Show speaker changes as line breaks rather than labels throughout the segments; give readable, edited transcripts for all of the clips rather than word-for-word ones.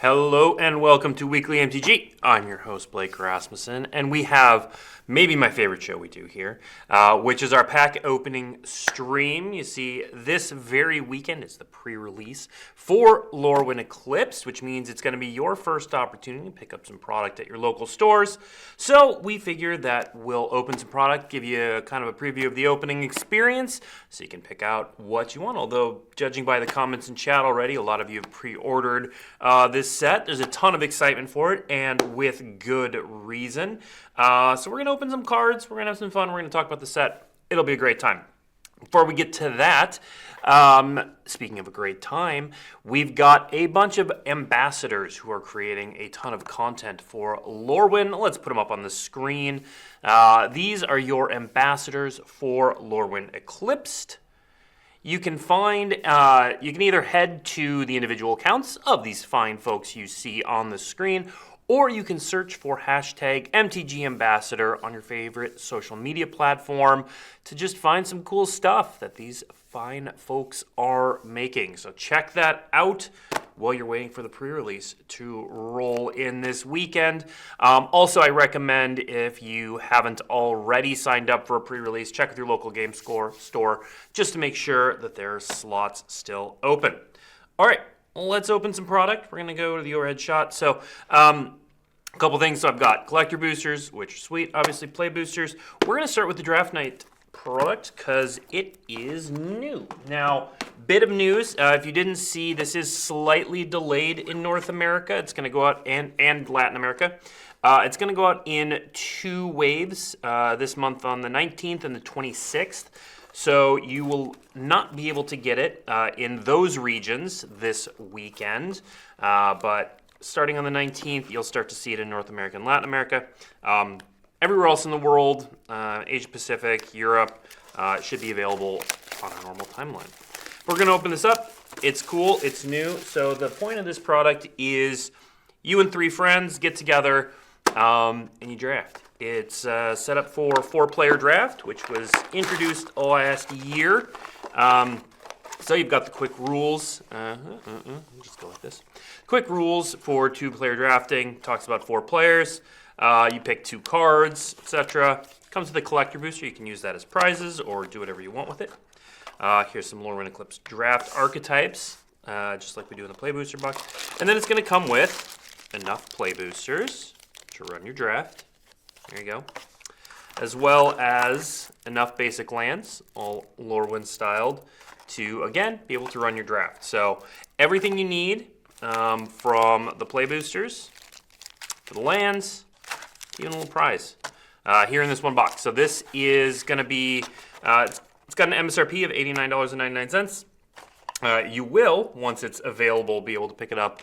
Hello and welcome to Weekly MTG. I'm your host, Blake Rasmussen, and we have maybe my favorite show we do here, which is our pack opening stream. You see, this very weekend is the pre-release for Lorwyn Eclipsed, which means it's going to be your first opportunity to pick up some product at your local stores. So we figure that we'll open some product, give you kind of a preview of the opening experience, so you can pick out what you want. Although, judging by the comments in chat already, a lot of you have pre-ordered this set. There's a ton of excitement for it, and with good reason. So we're going to open some cards, we're going to have some fun, we're going to talk about the set. It'll be a great time. Before we get to that, speaking of a great time, we've got a bunch of ambassadors who are creating a ton of content for Lorwyn. Let's put them up on the screen. These are your ambassadors for Lorwyn Eclipsed. You can find, you can either head to the individual accounts of these fine folks you see on the screen, or you can search for hashtag MTG Ambassador on your favorite social media platform to just find some cool stuff that these fine folks are making. So check that out while you're waiting for the pre-release to roll in this weekend. Also, I recommend, if you haven't already signed up for a pre-release, check with your local game store just to make sure that there are slots still open. All right. Let's open some product. We're going to go to the overhead shot. So a couple things. So I've got collector boosters, which are sweet. Obviously, play boosters. We're going to start with the Draft Night product because it is new. Now, bit of news. If you didn't see, this is slightly delayed in North America. It's going to go out, and Latin America. It's going to go out in 2 waves this month on the 19th and the 26th. So you will not be able to get it in those regions this weekend, but starting on the 19th, you'll start to see it in North America and Latin America. Everywhere else in the world, Asia Pacific, Europe, should be available on a normal timeline. We're going to open this up. It's cool. It's new. So the point of this product is you and 3 friends get together and you draft. It's set up for 4-player draft, which was introduced last year. So you've got the quick rules. Just go like this. Quick rules for 2-player drafting. Talks about 4 players. You pick 2 cards, etc. Comes with a collector booster. You can use that as prizes or do whatever you want with it. Here's some Lorwyn Eclipsed draft archetypes, just like we do in the play booster box. And then it's going to come with enough play boosters to run your draft. There you go. As well as enough basic lands, all Lorwyn styled, to, again, be able to run your draft. So everything you need from the play boosters to the lands, even a little prize here in this one box. So this is going to be, it's got an MSRP of $89.99. You will, once it's available, be able to pick it up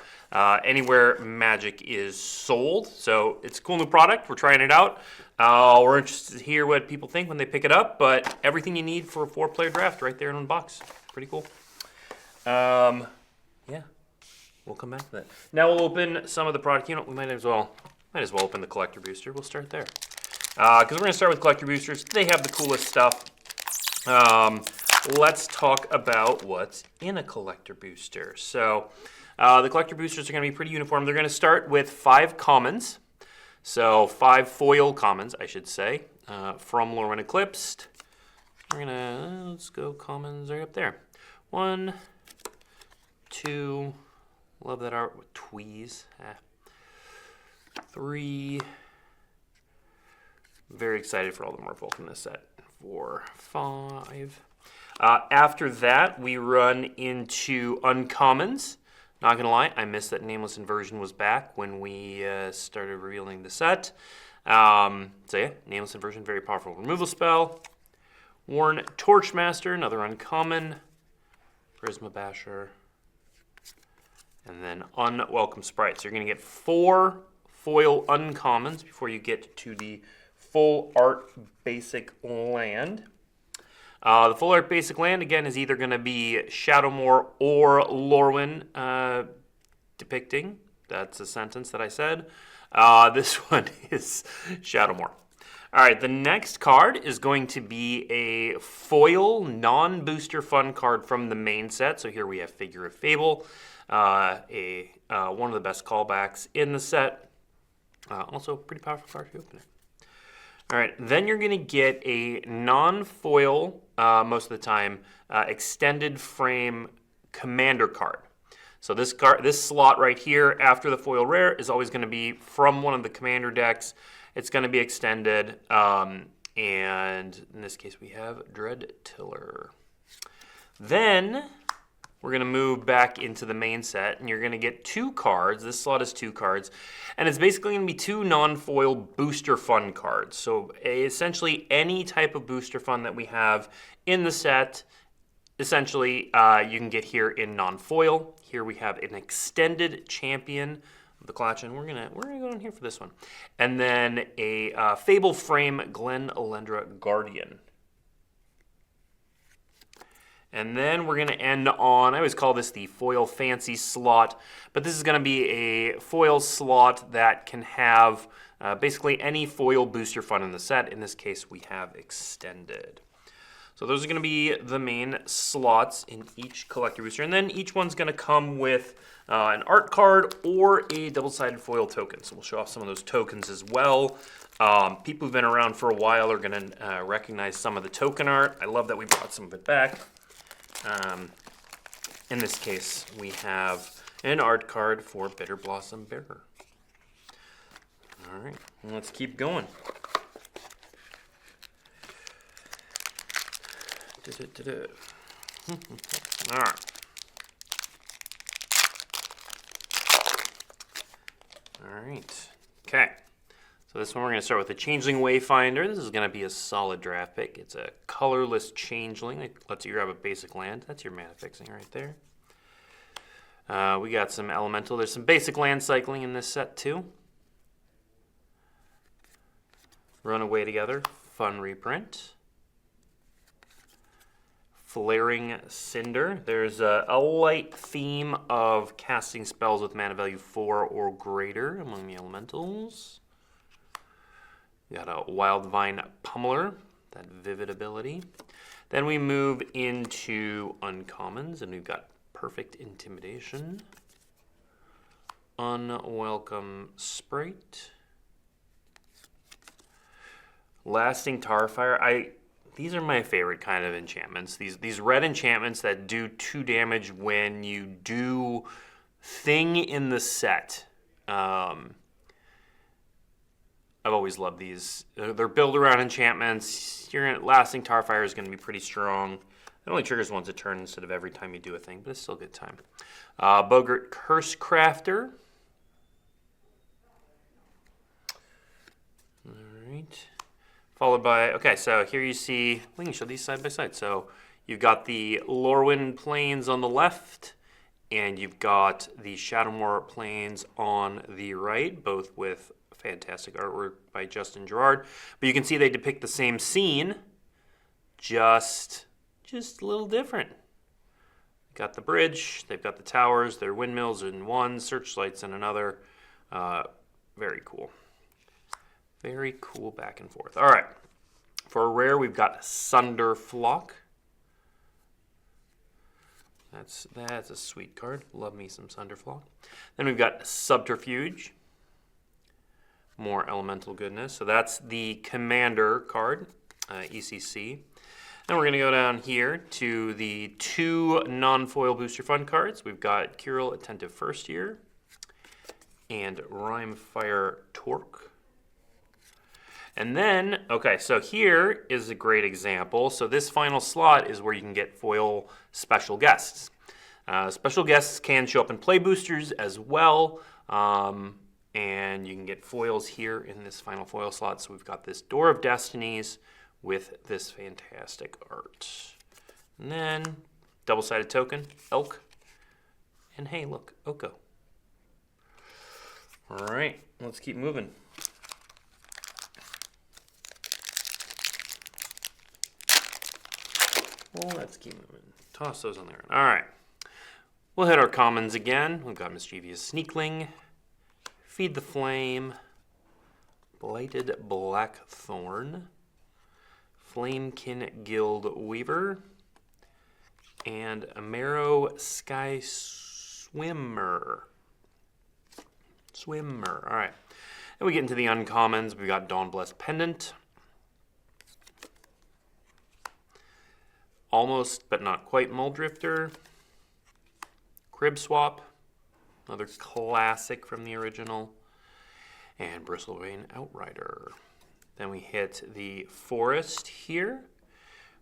anywhere Magic is sold. So it's a cool new product. We're trying it out. We're interested to hear what people think when they pick it up. But everything you need for a 4-player draft right there in one box. Pretty cool. Yeah, we'll come back to that. Now we'll open some of the product. You know, we might as well open the collector booster. We'll start there. Because we're going to start with collector boosters. They have the coolest stuff. Let's talk about what's in a collector booster. So the collector boosters are going to be pretty uniform. They're going to start with 5 commons. So 5 foil commons, I should say, from Lorwyn Eclipsed. We're going to, let's go commons right up there. 1, 2, love that art with tweeze. 3, very excited for all the merfolk in this set. 4, 5. After that, we run into uncommons. Not gonna lie, I missed that Nameless Inversion was back when we started revealing the set. So yeah, Nameless Inversion, very powerful removal spell. Worn Torchmaster, another uncommon. Prisma Basher. And then Unwelcome Sprite. So you're gonna get 4 foil uncommons before you get to the full art basic land. The full art basic land, again, is either going to be Shadowmoor or Lorwyn depicting. That's a sentence that I said. This one is Shadowmoor. All right, the next card is going to be a foil non-booster fun card from the main set. So here we have Figure of Fable, one of the best callbacks in the set. Also, pretty powerful card if you open it. All right, then you're going to get a non-foil, most of the time, extended frame commander card. So this slot right here after the foil rare is always going to be from one of the commander decks. It's going to be extended, and in this case we have Dread Tiller. Then we're going to move back into the main set, and you're going to get 2 cards. This slot is 2 cards, and it's basically going to be 2 non-foil booster fun cards. So essentially any type of booster fun that we have in the set, essentially you can get here in non-foil. Here we have an extended champion of the Clutch, and we're gonna go in here for this one, and then a Fable Frame Glen Elendra Guardian. And then we're going to end on, I always call this the foil fancy slot, but this is going to be a foil slot that can have basically any foil booster fun in the set. In this case, we have extended. So those are going to be the main slots in each collector booster. And then each one's going to come with an art card or a double-sided foil token. So we'll show off some of those tokens as well. People who've been around for a while are going to recognize some of the token art. I love that we brought some of it back. In this case, we have an art card for Bitter Blossom Bearer. All right, let's keep going. All right. All right. Okay. So this one we're going to start with the Changeling Wayfinder. This is going to be a solid draft pick. It's a colorless Changeling. It lets you grab a basic land. That's your mana fixing right there. We got some Elemental. There's some basic land cycling in this set too. Runaway Together. Fun reprint. Flaring Cinder. There's a light theme of casting spells with mana value 4 or greater among the Elementals. We got a Wildvine Pummeler, that vivid ability. Then we move into uncommons, and we've got Perfect Intimidation, Unwelcome Sprite, Lasting Tarfire. These are my favorite kind of enchantments. These red enchantments that do 2 damage when you do thing in the set. I've always loved these. They're built around enchantments. Lasting Tarfire is going to be pretty strong. It only triggers once a turn instead of every time you do a thing, but it's still a good time. Boggart Curse Crafter. All right. Followed by, okay, so here you see, we can show these side by side. So you've got the Lorwyn Plains on the left, and you've got the Shadowmoor Plains on the right, both with fantastic artwork by Justin Gerard. But you can see they depict the same scene, just a little different. Got the bridge, they've got the towers, their windmills in one, searchlights in another. Very cool. Very cool back and forth. All right, for a rare, we've got Sunderflock. That's a sweet card. Love me some Sunderflock. Then we've got Subterfuge. More elemental goodness. So that's the Commander card, ECC. Then we're going to go down here to the 2 non-foil booster fun cards. We've got Kirill Attentive First Year and Rhymefire Torque. And then, okay, so here is a great example. So this final slot is where you can get foil special guests. Special guests can show up in play boosters as well. And you can get foils here in this final foil slot. So we've got this Door of Destinies with this fantastic art. And then double-sided token, Elk. And hey, look, Oko. All right, let's keep moving. Well, let's keep moving. Toss those on there. All right. We'll hit our commons again. We've got Mischievous Sneakling, Feed the Flame, Blighted Blackthorn, Flamekin Guild Weaver, and Amaro Sky Swimmer. All right. Then we get into the uncommons. We got Dawnblessed Pendant. Almost, but not quite, Muldrifter. Crib Swap, another classic from the original. And Bristlebane Outrider. Then we hit the Forest here.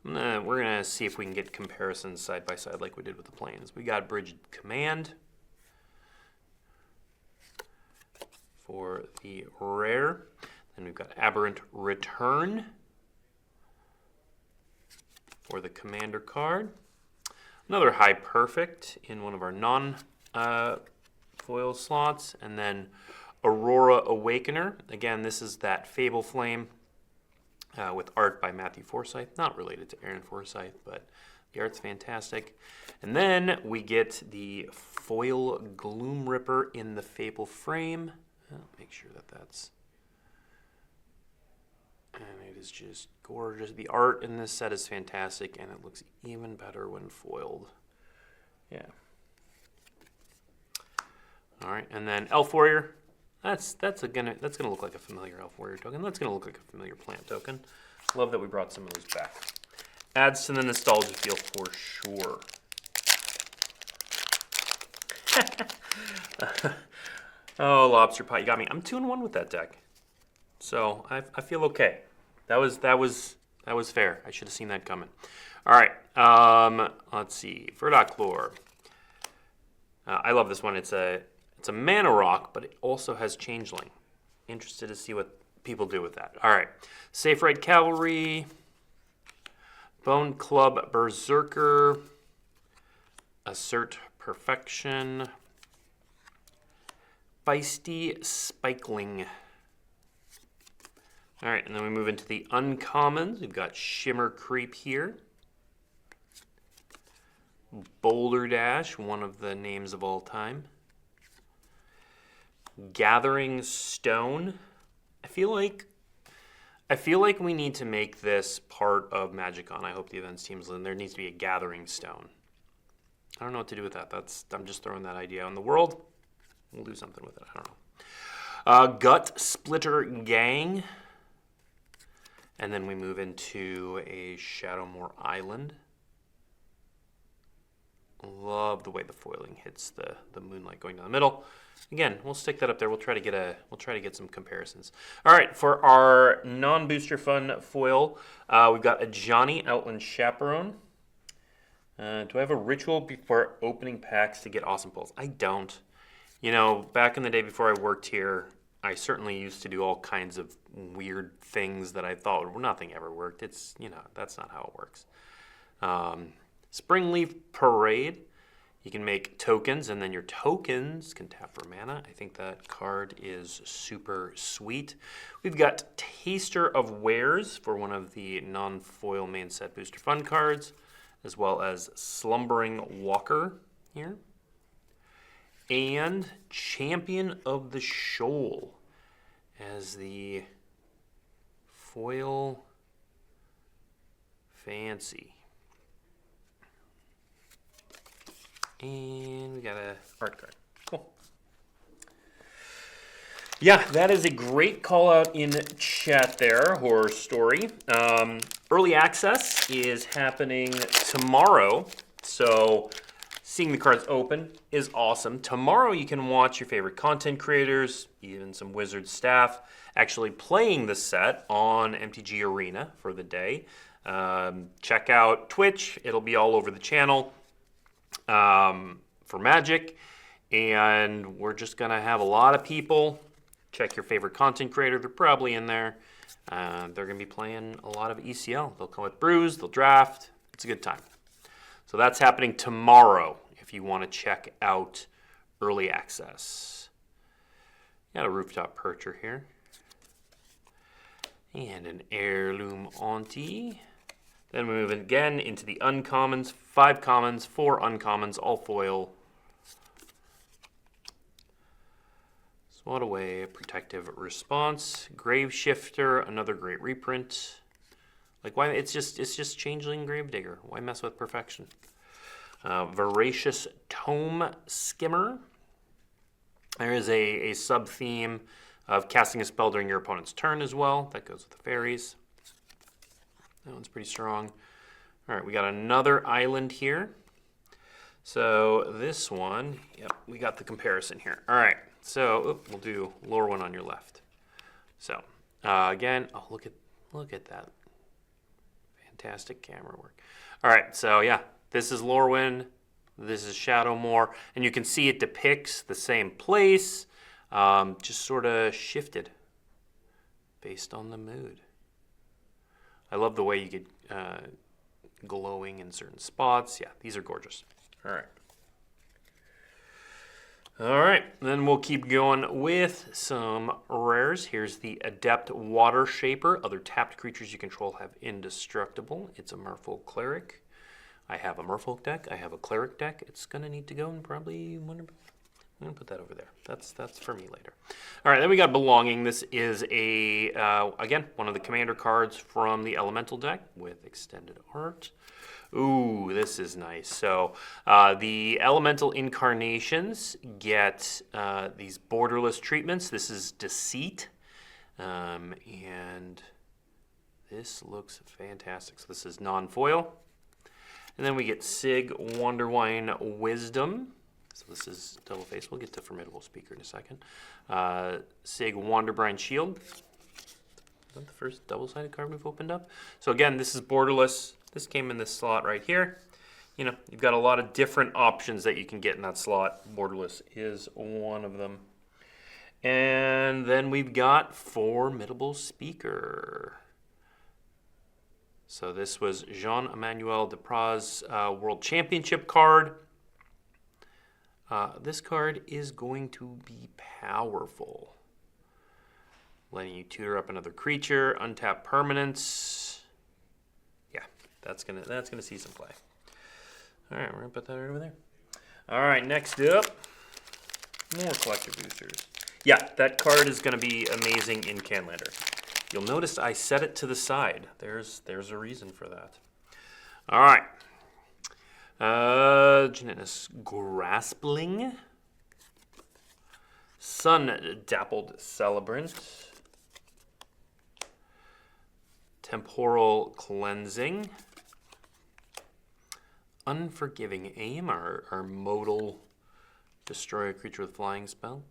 We're going to see if we can get comparisons side by side like we did with the Plains. We got Bridged Command for the rare. Then we've got Aberrant Return for the Commander card. Another High Perfect in one of our non-foil slots. And then Aurora Awakener. Again, this is that Fable Flame with art by Matthew Forsythe. Not related to Aaron Forsythe, but the art's fantastic. And then we get the foil Gloom Ripper in the Fable frame. Make sure that that's... And it is just gorgeous. The art in this set is fantastic, and it looks even better when foiled. Yeah. All right, and then Elf Warrior. That's gonna look like a familiar Elf Warrior token. That's gonna look like a familiar plant token. Love that we brought some of those back. Adds to the nostalgia feel for sure. Oh, Lobster Pot, you got me. I'm 2-1 with that deck, so I feel okay. That was fair. I should have seen that coming. All right, let's see. Verdoclore. I love this one. It's a mana rock, but it also has Changeling. Interested to see what people do with that. All right, Safe Right Cavalry, Bone Club Berserker, Assert Perfection, Feisty Spikeling. All right, and then we move into the uncommons. We've got Shimmer Creep here. Boulder Dash, one of the names of all time. Gathering Stone. I feel like we need to make this part of Magicon. I hope the events team's in. There needs to be a Gathering Stone. I don't know what to do with that. I'm just throwing that idea out in the world. We'll do something with it. I don't know. Gut Splitter Gang. And then we move into a Shadowmoor Island. Love the way the foiling hits the moonlight going down the middle. Again, we'll stick that up there. We'll try to get some comparisons. All right, for our non-booster fun foil, we've got a Johnny Outland Chaperone. Do I have a ritual before opening packs to get awesome pulls? I don't. You know, back in the day before I worked here, I certainly used to do all kinds of weird things that I thought nothing ever worked. It's, you know, that's not how it works. Springleaf Parade. You can make tokens, and then your tokens can tap for mana. I think that card is super sweet. We've got Taster of Wares for one of the non-foil main set booster fun cards, as well as Slumbering Walker here. And Champion of the Shoal as the foil fancy. And we got a art card. Cool. Yeah, that is a great call out in chat there, Horror Story. Early access is happening tomorrow, so seeing the cards open is awesome. Tomorrow you can watch your favorite content creators, even some Wizard staff, actually playing the set on MTG Arena for the day. Check out Twitch. It'll be all over the channel for Magic. And we're just going to have a lot of people. Check your favorite content creator. They're probably in there. They're going to be playing a lot of ECL. They'll come with brews. They'll draft. It's a good time. So that's happening tomorrow if you want to check out early access. Got a Rooftop Percher here. And an Heirloom Auntie. Then we move again into the uncommons. 5 commons, 4 uncommons, all foil. Swat Away, Protective Response, Grave Shifter, another great reprint. Like, why? It's just Changeling Gravedigger. Why mess with perfection? Voracious Tome Skimmer. There is a sub-theme of casting a spell during your opponent's turn as well. That goes with the fairies. That one's pretty strong. All right, we got another island here. So this one, yep, we got the comparison here. All right, so we'll do Lorwyn on your left. So again, oh, look at that. Fantastic camera work. All right, so yeah, this is Lorwyn, this is Shadowmoor, and you can see it depicts the same place, just sort of shifted based on the mood. I love the way you get glowing in certain spots. Yeah, these are gorgeous. All right. All right, then we'll keep going with some rares. Here's the Adept Water Shaper. Other tapped creatures you control have indestructible. It's a Merfolk Cleric. I have a Merfolk deck. I have a Cleric deck. It's going to need to go and probably wonder. I'm going to put that over there. That's for me later. All right, then we got Belonging. This is again, one of the commander cards from the Elemental deck with extended art. Ooh, this is nice. So the Elemental Incarnations get these borderless treatments. This is Deceit. And this looks fantastic. So this is non-foil. And then we get Sig Wonderwine Wisdom. So this is double face. We'll get to Formidable Speaker in a second. Sig Wonderbrine Shield. Is that the first double-sided card we've opened up? So again, this is borderless. This came in this slot right here. You know, you've got a lot of different options that you can get in that slot. Borderless is one of them. And then we've got Formidable Speaker. So this was Jean-Emmanuel Depraz World Championship card. This card is going to be powerful. Letting you tutor up another creature, untap permanents. Yeah, that's gonna see some play. All right, we're gonna put that right over there. All right, next up, more collector boosters. Yeah, that card is gonna be amazing in Canlander. You'll notice I set it to the side. There's a reason for that. All right. Genetis Graspling. Sun Dappled Celebrant. Temporal Cleansing. Unforgiving Aim, our modal destroy a creature with flying spell.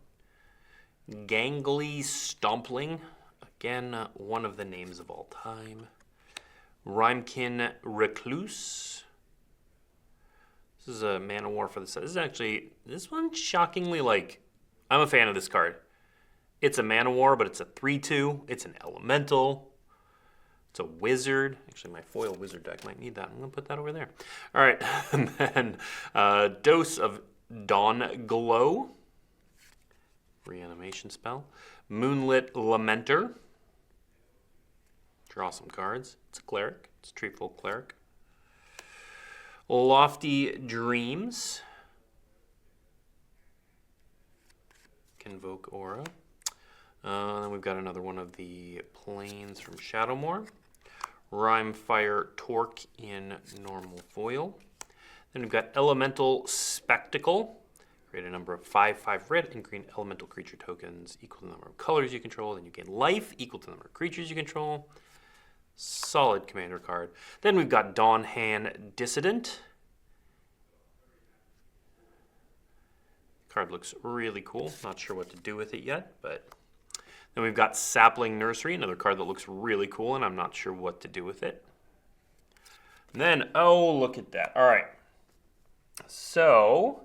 Gangly Stompling. Again, one of the names of all time. Rhymekin Recluse. This is a Mana War for the set. This one shockingly, like, I'm a fan of this card. It's a Mana War, but it's a 3/2. It's an Elemental. It's a Wizard. Actually, my foil Wizard deck might need that. I'm going to put that over there. All right, and then Dose of Dawn Glow. Reanimation spell. Moonlit Lamenter. Draw some cards. It's a Cleric. It's a Treefolk Cleric. Lofty Dreams. Convoke Aura. Then we've got another one of the Plains from Shadowmoor. Rhymefire Torque in normal foil. Then we've got Elemental Spectacle. Create a number of 5/5 red and green elemental creature tokens equal to the number of colors you control. Then you gain life equal to the number of creatures you control. Solid commander card. Then we've got Dawnhan Dissident. Card looks really cool. Not sure what to do with it yet, but then we've got Sapling Nursery, another card that looks really cool, and I'm not sure what to do with it. And then, oh, look at that. All right. So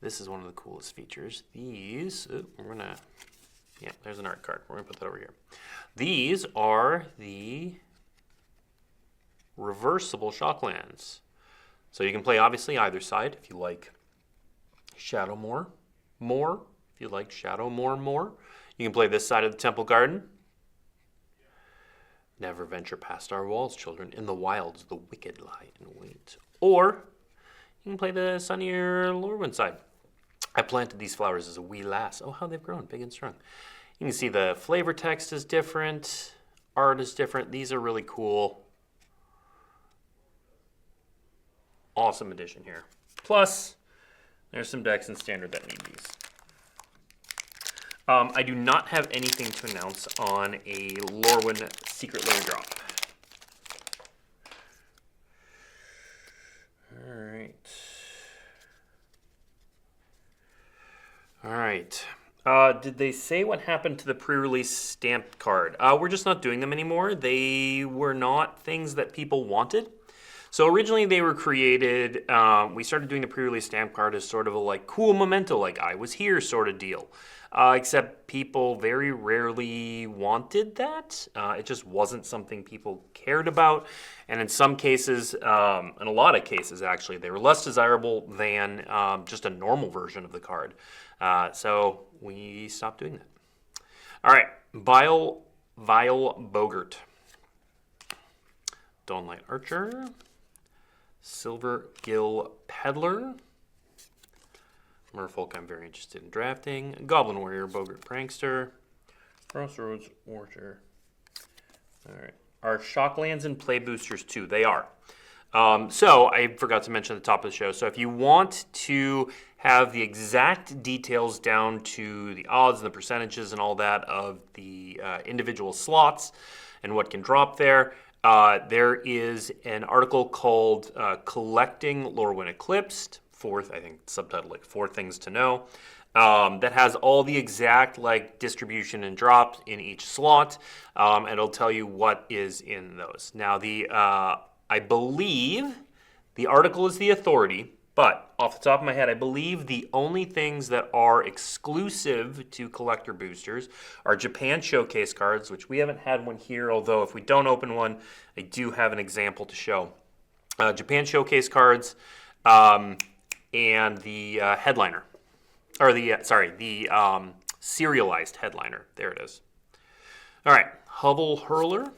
this is one of the coolest features. These, there's an art card. We're going to put that over here. These are the reversible Shocklands. So you can play, obviously, either side if you like Shadowmoor more. If you like Shadowmoor more, you can play this side of the Temple Garden. Never venture past our walls, children. In the wilds, the wicked lie in wait. Or you can play the sunnier Lorwyn side. I planted these flowers as a wee lass. Oh, how they've grown, big and strong. You can see the flavor text is different. Art is different. These are really cool. Awesome addition here. Plus, there's some decks in Standard that need these. I do not have anything to announce on a Lorwyn Secret Lair drop. All right. Did they say what happened to the pre-release stamped card? We're just not doing them anymore. They were not things that people wanted. So originally they were created, we started doing the pre-release stamp card as sort of a like cool memento, like I was here sort of deal. Except people very rarely wanted that. It just wasn't something people cared about. And in some cases, in a lot of cases actually, they were less desirable than just a normal version of the card. So we stopped doing that. All right, Vile Bogart. Dawnlight Archer. Silver Gill Peddler. Merfolk I'm very interested in drafting. Goblin Warrior, Bogart Prankster. Crossroads Warrior. All right. Are Shocklands and Play Boosters too? They are. So I forgot to mention at the top of the show. So if you want to have the exact details down to the odds and the percentages and all that of the individual slots and what can drop there, there is an article called Collecting Lorwyn Eclipsed, I think subtitle like 4 Things to Know, that has all the exact like distribution and drops in each slot, and it'll tell you what is in those. Now I believe the article is the authority, but off the top of my head, I believe the only things that are exclusive to collector boosters are Japan Showcase cards, which we haven't had one here, although if we don't open one, I do have an example to show. Japan Showcase cards and the headliner, or the serialized headliner. There it is. All right, Hovel Hurler,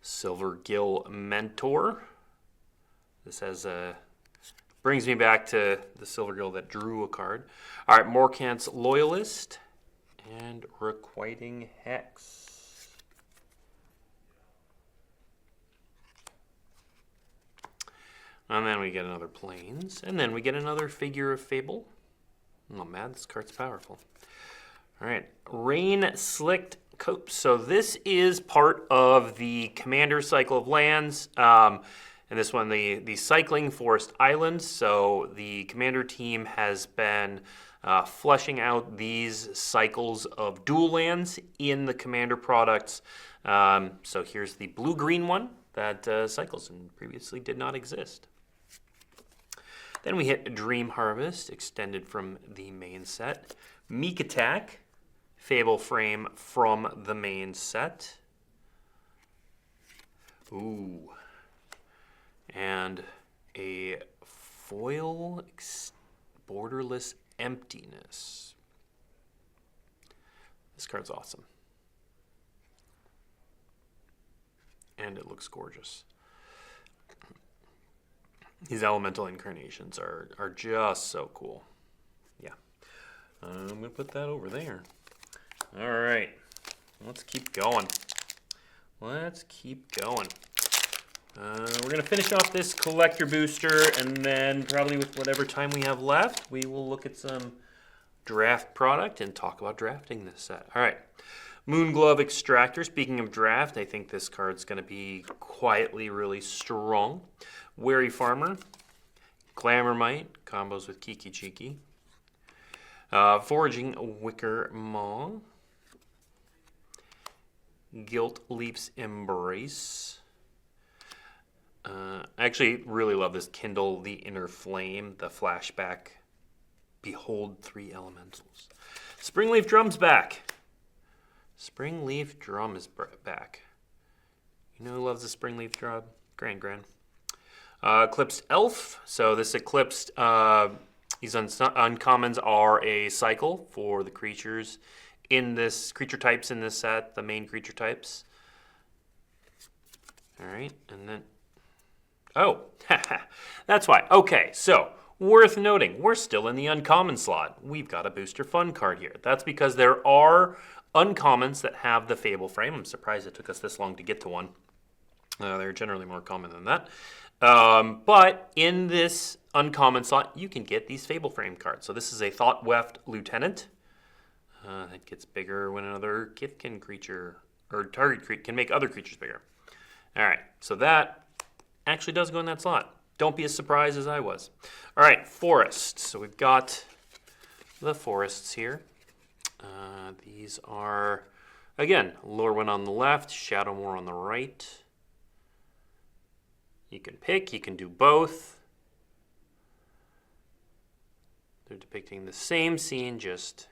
Silver Gill Mentor. This has brings me back to the Silver Gill that drew a card. All right, Morkant's Loyalist and Requiting Hex. And then we get another Plains, and then we get another Figure of Fable. I'm not mad, this card's powerful. All right, Rain Slicked Copse. So this is part of the Commander Cycle of Lands. And this one, the Cycling Forest Islands. So the Commander team has been fleshing out these cycles of dual lands in the Commander products. So here's the blue-green one that cycles and previously did not exist. Then we hit Dream Harvest, extended from the main set. Meek Attack, Fable Frame from the main set. Ooh. And a foil Borderless Emptiness. This card's awesome. And it looks gorgeous. These elemental incarnations are just so cool. Yeah. I'm going to put that over there. All right. Let's keep going. Let's keep going. We're going to finish off this collector booster, and then probably with whatever time we have left, we will look at some draft product and talk about drafting this set. All right. Moonglove Extractor. Speaking of draft, I think this card's going to be quietly really strong. Wary Farmer. Glamourmite. Combos with Kiki Cheeky. Foraging Wicker Maw. Guilt Leap's Embrace. I actually really love this Kindle the Inner Flame, the flashback. Behold 3 elementals. Springleaf Drum's back. Springleaf Drum is back. You know who loves the Springleaf Drum? Gran. Eclipsed Elf. So this Eclipsed, these uncommons are a cycle for the creatures in this, creature types in this set, the main creature types. All right, and then, oh, that's why. Okay, so Worth noting, we're still in the uncommon slot. We've got a Booster Fun card here. That's because there are uncommons that have the Fable frame. I'm surprised it took us this long to get to one. They're generally more common than that. But in this uncommon slot, you can get these Fable frame cards. So this is a Thought Weft Lieutenant. That gets bigger when another Kithkin creature, or target can make other creatures bigger. All right, so that actually does go in that slot. Don't be as surprised as I was. All right, forests. So we've got the forests here. These are, again, Lorwyn on the left, Shadowmoor on the right. You can pick, you can do both. They're depicting the same scene, just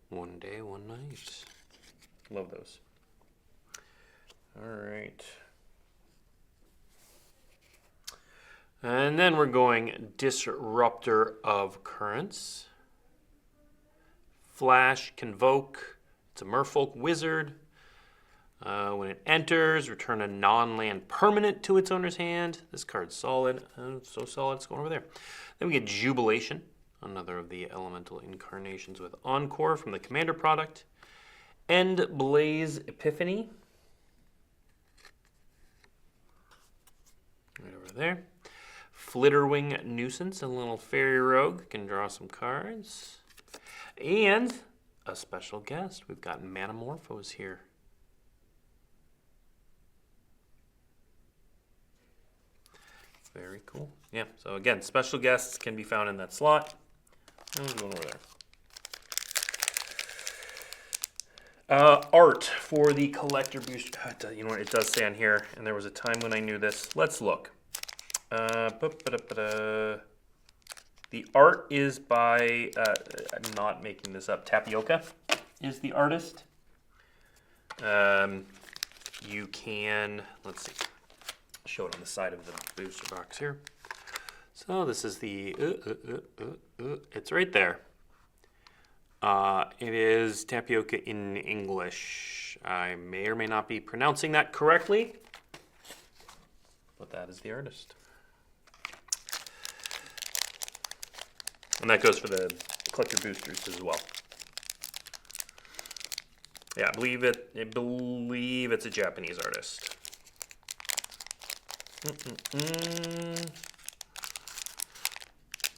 one day, one night. Love those. All right. And then we're going Disruptor of Currents. Flash, Convoke. It's a Merfolk Wizard. When it enters, return a non-land permanent to its owner's hand. This card's solid. It's so solid, it's going over there. Then we get Jubilation, another of the elemental incarnations with Encore from the Commander product. End Blaze Epiphany. Right over there. Flitterwing Nuisance, a little fairy rogue. Can draw some cards. And a special guest. We've got Manamorphose here. Very cool. Yeah, so again, special guests can be found in that slot. There's one over there. Art for the collector booster. You know what, it does say on here, and there was a time when I knew this. Let's look. The art is by, I'm not making this up, Tapioca is the artist. You can, let's see, show it on the side of the booster box here. So this is the, it's right there. It is Tapioca in English. I may or may not be pronouncing that correctly, but that is the artist. And that goes for the collector boosters as well. Yeah, I believe it's a Japanese artist.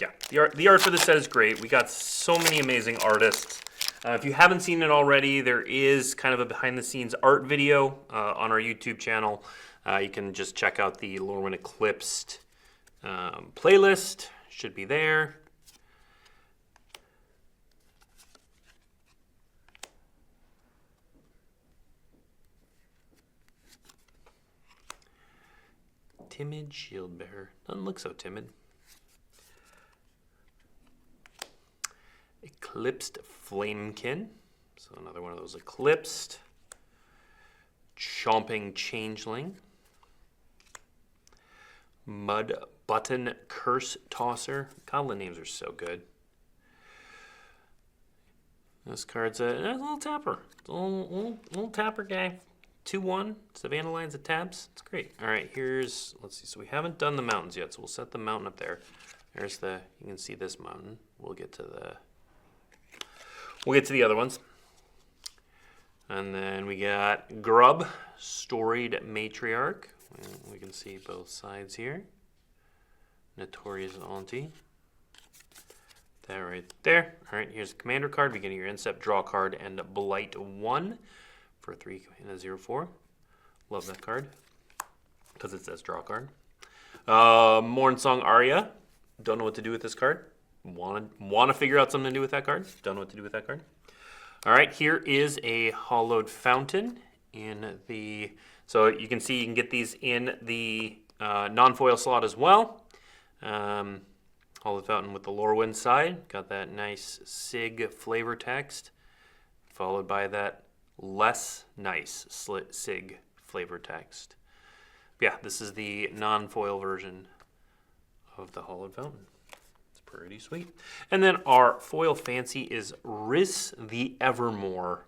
Yeah, the art for this set is great. We got so many amazing artists. If you haven't seen it already, there is kind of a behind-the-scenes art video on our YouTube channel. You can just check out the Lorwyn Eclipsed playlist. Should be there. Timid shield bearer. Doesn't look so timid. Eclipsed Flamekin. So another one of those eclipsed. Chomping Changeling. Mud Button Curse Tosser. God, the names are so good. This card's a little tapper. It's a little tapper guy. 2/1, Savannah Lines of Tabs. It's great. All right, here's, let's see. So we haven't done the mountains yet, so we'll set the mountain up there. There's the, you can see this mountain. We'll get to the other ones. And then we got Grub, Storied Matriarch. We can see both sides here. Notorious Auntie. That right there. All right, here's the commander card. Beginning your incept, draw card, and Blight 1 for 3 and a 0/4. Love that card because it says draw card. Mornsong Aria. Don't know what to do with this card. Want to figure out something to do with that card. Don't know what to do with that card. All right, here is a Hollowed Fountain in the. So you can see you can get these in the non-foil slot as well. Hollowed Fountain with the Lorwyn side. Got that nice SIG flavor text, followed by that less nice SIG flavor text. But yeah, this is the non-foil version of the Hollowed Fountain. It's pretty sweet. And then our foil fancy is Riss the Evermore.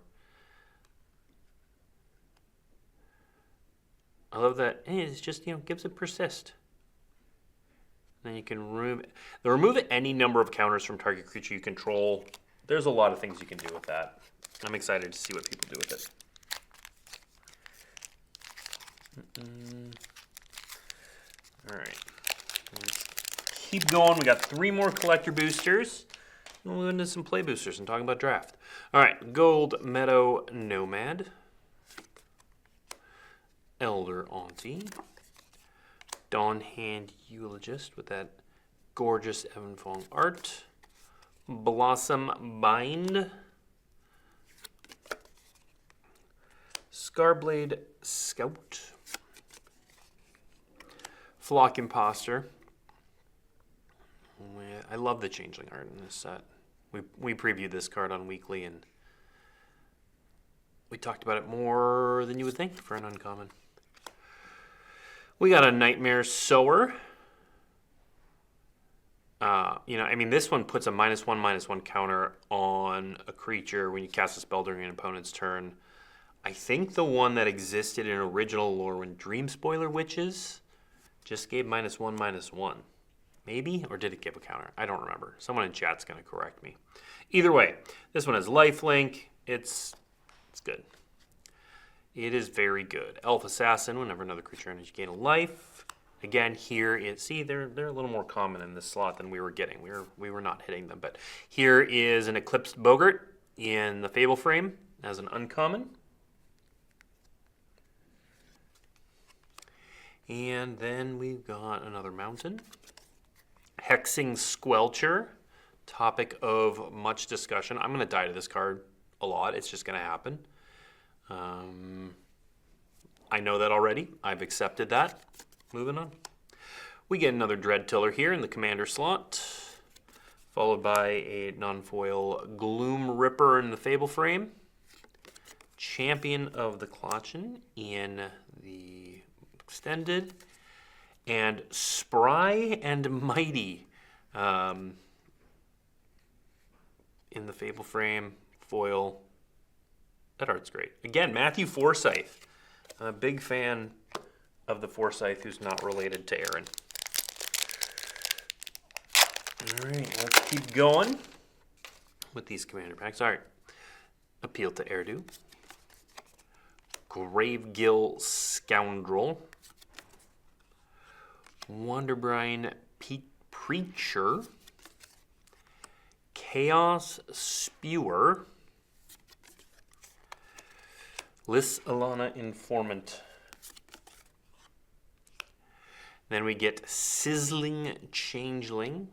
I love that. It's just, gives it persist. Then you can remove any number of counters from target creature you control. There's a lot of things you can do with that. I'm excited to see what people do with it. All right. Let's keep going. We got 3 more collector boosters. We'll move into some play boosters and talk about draft. All right. Gold Meadow Nomad. Elder Auntie. Dawn Hand Eulogist with that gorgeous Evan Fong art. Blossom Bind. Scarblade Scout. Flock Imposter. I love the changeling art in this set. We previewed this card on Weekly, and we talked about it more than you would think for an uncommon. We got a Nightmare Sower. This one puts a -1/-1 counter on a creature when you cast a spell during an opponent's turn. I think the one that existed in original Lorwyn Dream Spoiler Witches just gave -1/-1. Maybe? Or did it give a counter? I don't remember. Someone in chat's going to correct me. Either way, this one has lifelink. It's good. It is very good. Elf Assassin, whenever another creature enters, you gain a life. Again, here they're a little more common in this slot than we were getting. We were not hitting them, but here is an Eclipsed Boggart in the Fable frame as an uncommon. And then we've got another mountain. Hexing Squelcher, topic of much discussion. I'm going to die to this card a lot. It's just going to happen. I know that already. I've accepted that. Moving on. We get another Dread Tiller here in the commander slot, followed by a non-foil Gloom Ripper in the Fable frame. Champion of the Klotchen in the extended. And Spry and Mighty in the Fable frame, foil. That art's great. Again, Matthew Forsyth. I'm a big fan of the Forsyth who's not related to Aaron. All right, let's keep going with these commander packs. All right. Appeal to Erdu. Gravegill Scoundrel. Wonderbrine Preacher. Chaos Spewer. Lys Alana Informant. Then we get Sizzling Changeling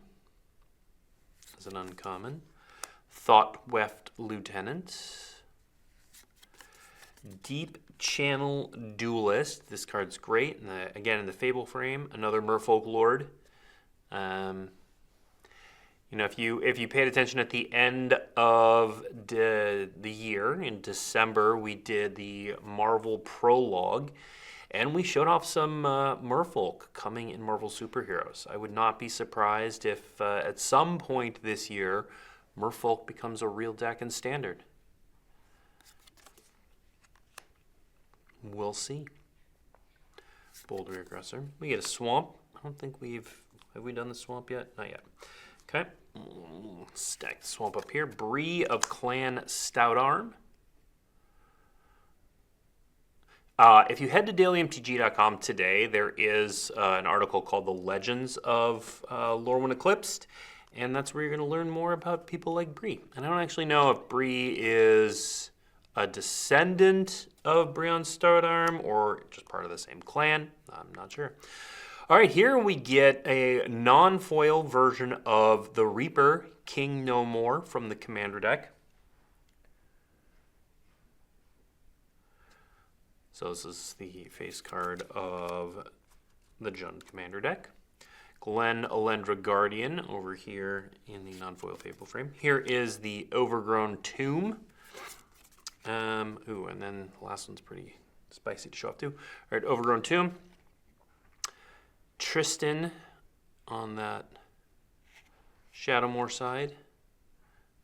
as an uncommon. Thought-Weft Lieutenant. Deep Channel Duelist. This card's great. Again, in the Fable frame, another Merfolk Lord. If you paid attention at the end of the year, in December, we did the Marvel Prologue, and we showed off some Merfolk coming in Marvel Superheroes. I would not be surprised if at some point this year, Merfolk becomes a real deck in Standard. We'll see. Boulder Aggressor. We get a Swamp. I don't think have we done the Swamp yet? Not yet. Okay. Stack the Swamp up here. Bree of Clan Stoutarm. If you head to dailymtg.com today, there is an article called The Legends of Lorwyn Eclipsed, and that's where you're going to learn more about people like Bree. And I don't actually know if Bree is a descendant of Breon Stoutarm or just part of the same clan. I'm not sure. All right, here we get a non-foil version of the Reaper, King No More, from the Commander deck. So this is the face card of the Jund Commander deck. Glen Elendra Guardian over here in the non-foil Fable frame. Here is the Overgrown Tomb. And then the last one's pretty spicy to show off too. All right, Overgrown Tomb. Tristan on that Shadowmoor side.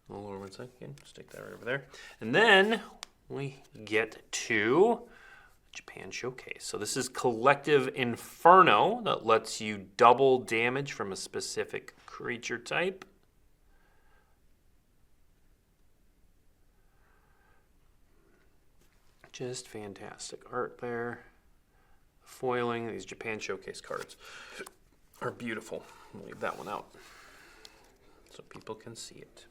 The lower one side again. Stick that right over there. And then we get to Japan Showcase. So this is Collective Inferno that lets you double damage from a specific creature type. Just fantastic art there. Foiling, these Japan Showcase cards are beautiful. I'll leave that one out so people can see it.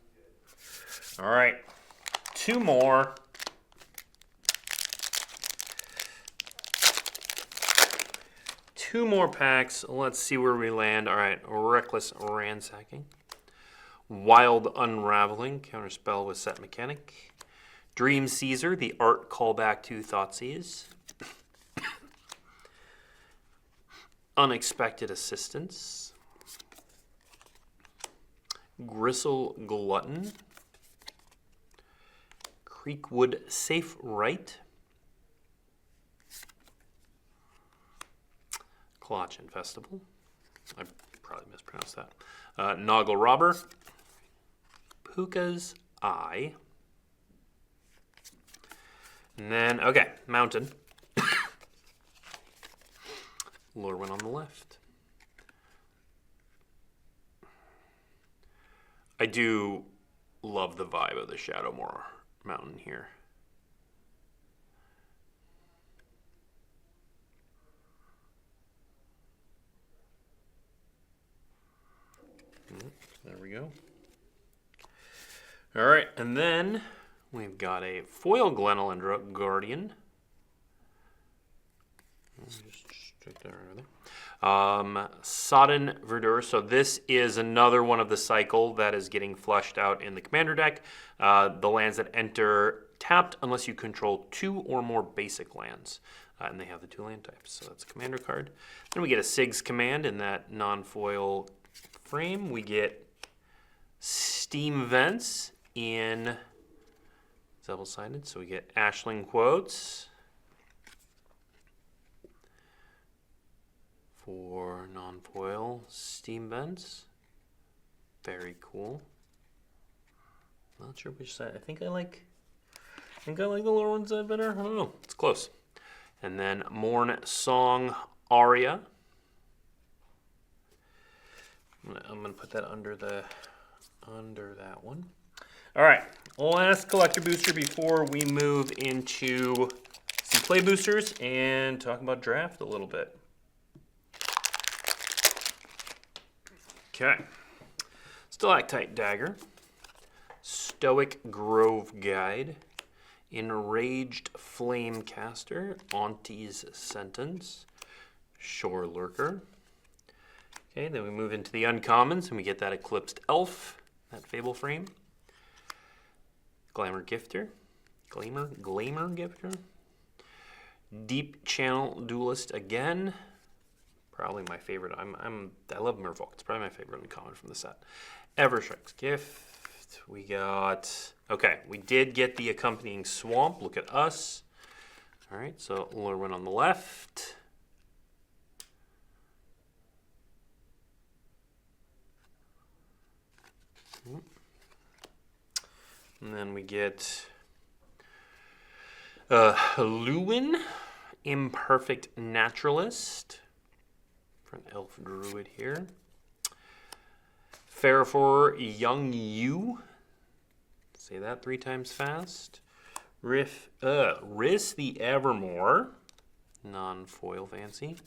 All right, 2 more. Two more packs. Let's see where we land. All right, Reckless Ransacking. Wild Unraveling, counterspell with set mechanic. Dream Caesar, the art callback to Thoughtseize. Unexpected Assistance. Gristle Glutton. Creekwood Safe Right. Klotch Infestival. I probably mispronounced that. Noggle Robber. Puka's Eye. And then, okay, Mountain. Lorwyn on the left. I do love the vibe of the Shadowmoor Mountain here. There we go. All right, and then we've got a foil Glenelendra Guardian. Just stick that right there. Sodden Verdure. So this is another one of the cycle that is getting flushed out in the commander deck. The lands that enter tapped unless you control 2 or more basic lands. And they have the 2 land types. So that's a commander card. Then we get a Sig's Command in that non-foil frame. We get Steam Vents in double-sided. So we get Ashling Quotes for non-foil Steam Vents. Very cool. Not sure which side. I think I like the lower one side better. I don't know. It's close. And then Morn Song Aria. I'm gonna put that under that one. All right, last collector booster before we move into some play boosters and talk about draft a little bit. Okay, Stalactite Dagger, Stoic Grove Guide, Enraged Flamecaster, Auntie's Sentence, Shore Lurker. Okay, then we move into the uncommons and we get that Eclipsed Elf, that Fable frame. Glamour Gifter, Glamour Gifter. Deep Channel Duelist again. Probably my favorite. I love Merfolk. It's probably my favorite uncommon from the set. Everstrike's Gift. We got, okay, we did get the accompanying Swamp. Look at us. All right, so Lorwyn on the left. And then we get Lewin, Imperfect Naturalist, for an elf druid here. Fairfor Young You, say that 3 times fast. Riss the Evermore, non-foil fancy.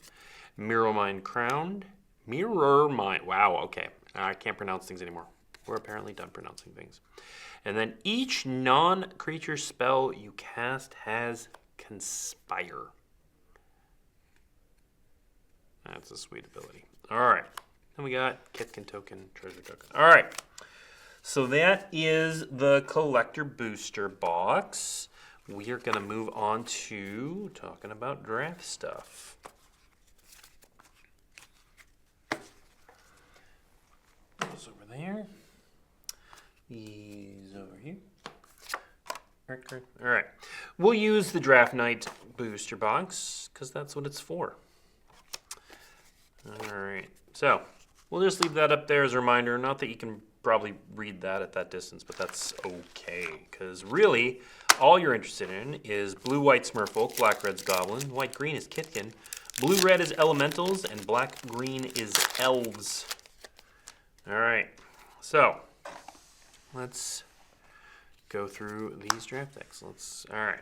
Mirrormind Crowned, Mirrormind, wow, okay, I can't pronounce things anymore. We're apparently done pronouncing things. And then each non-creature spell you cast has Conspire. That's a sweet ability. All right. Then we got Kitkin Token, Treasure Token. All right. So that is the collector booster box. We are going to move on to talking about draft stuff. Those over there. These over here. All right. We'll use the Draft Night booster box because that's what it's for. All right. So we'll just leave that up there as a reminder. Not that you can probably read that at that distance, but that's okay, because really, all you're interested in is blue-white Smurfolk, black-red's Goblin, white-green is Kithkin, blue-red is Elementals, and black-green is Elves. All right, so let's go through these draft decks. All right.